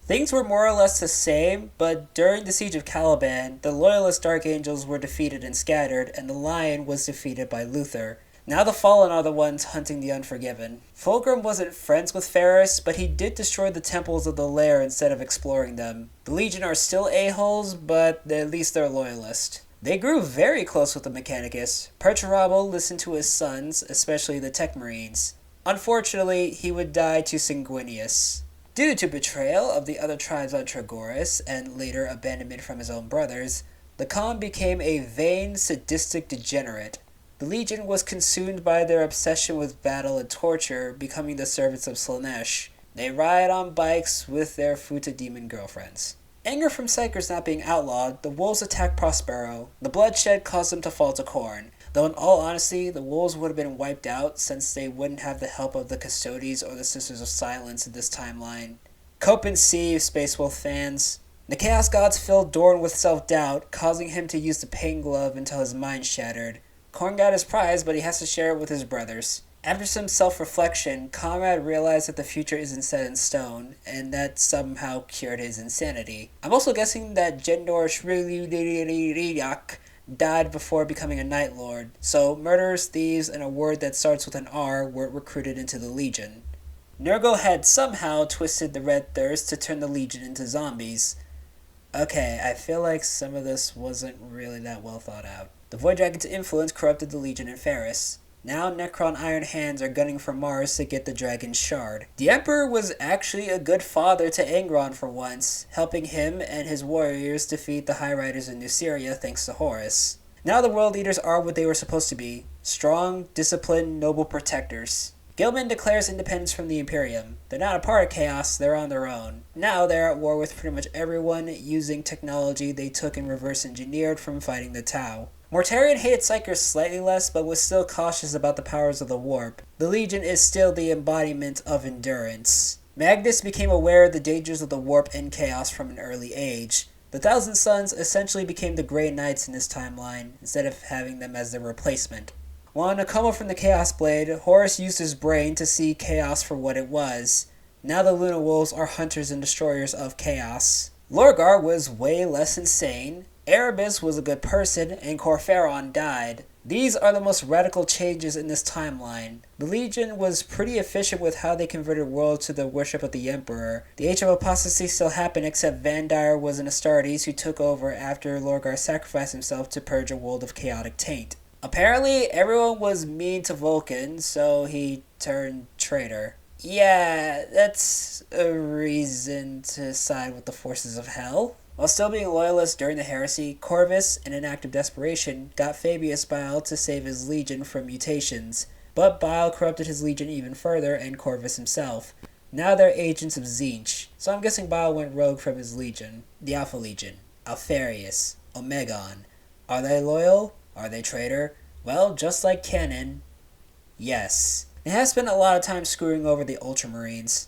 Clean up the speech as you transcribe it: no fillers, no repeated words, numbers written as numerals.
Things were more or less the same, but during the Siege of Caliban, the Loyalist Dark Angels were defeated and scattered, and the Lion was defeated by Luther. Now the Fallen are the ones hunting the Unforgiven. Fulgrim wasn't friends with Ferris, but he did destroy the temples of the Lair instead of exploring them. The Legion are still a-holes, but at least they're loyalist. They grew very close with the Mechanicus. Perturabo listened to his sons, especially the Tech Marines. Unfortunately, he would die to Sanguinius. Due to betrayal of the other tribes on Tragoras, and later abandonment from his own brothers, the Khan became a vain, sadistic degenerate. The Legion was consumed by their obsession with battle and torture, becoming the servants of Slaanesh. They ride on bikes with their Futa demon girlfriends. Anger from Psykers not being outlawed, the wolves attacked Prospero. The bloodshed caused them to fall to Khorne. Though in all honesty, the wolves would have been wiped out since they wouldn't have the help of the Custodes or the Sisters of Silence in this timeline. Cope and see, Space Wolf fans. The Chaos Gods filled Dorn with self-doubt, causing him to use the Pain Glove until his mind shattered. Khorne got his prize, but he has to share it with his brothers. After some self-reflection, Conrad realized that the future isn't set in stone, and that somehow cured his insanity. I'm also guessing that Jendor Shrilyak died before becoming a Night Lord, so murderers, thieves, and a word that starts with an R were recruited into the Legion. Nurgle had somehow twisted the Red Thirst to turn the Legion into zombies. Okay, I feel like some of this wasn't really that well thought out. The Void Dragon's influence corrupted the Legion and Ferris. Now Necron Iron Hands are gunning for Mars to get the Dragon's Shard. The Emperor was actually a good father to Angron for once, helping him and his warriors defeat the High Riders in New Syria thanks to Horus. Now the World Leaders are what they were supposed to be: strong, disciplined, noble protectors. Gilman declares independence from the Imperium. They're not a part of Chaos, they're on their own. Now they're at war with pretty much everyone, using technology they took and reverse engineered from fighting the Tau. Mortarion hated Psykers slightly less, but was still cautious about the powers of the Warp. The Legion is still the embodiment of endurance. Magnus became aware of the dangers of the Warp and Chaos from an early age. The Thousand Sons essentially became the Grey Knights in this timeline, instead of having them as their replacement. While in a coma from the Chaos Blade, Horus used his brain to see Chaos for what it was. Now the Luna Wolves are hunters and destroyers of Chaos. Lorgar was way less insane, Erebus was a good person, and Corpheron died. These are the most radical changes in this timeline. The Legion was pretty efficient with how they converted worlds to the worship of the Emperor. The Age of Apostasy still happened, except Vandire was an Astartes who took over after Lorgar sacrificed himself to purge a world of chaotic taint. Apparently, everyone was mean to Vulcan, so he turned traitor. Yeah, that's a reason to side with the forces of hell. While still being loyalist during the heresy, Corvus, in an act of desperation, got Fabius Bile to save his legion from mutations. But Bile corrupted his legion even further, and Corvus himself. Now they're agents of Tzeentch, so I'm guessing Bile went rogue from his legion. The Alpha Legion, Alfarius, Omegon. Are they loyal? Are they traitor? Well, just like canon, yes. It has spent a lot of time screwing over the Ultramarines.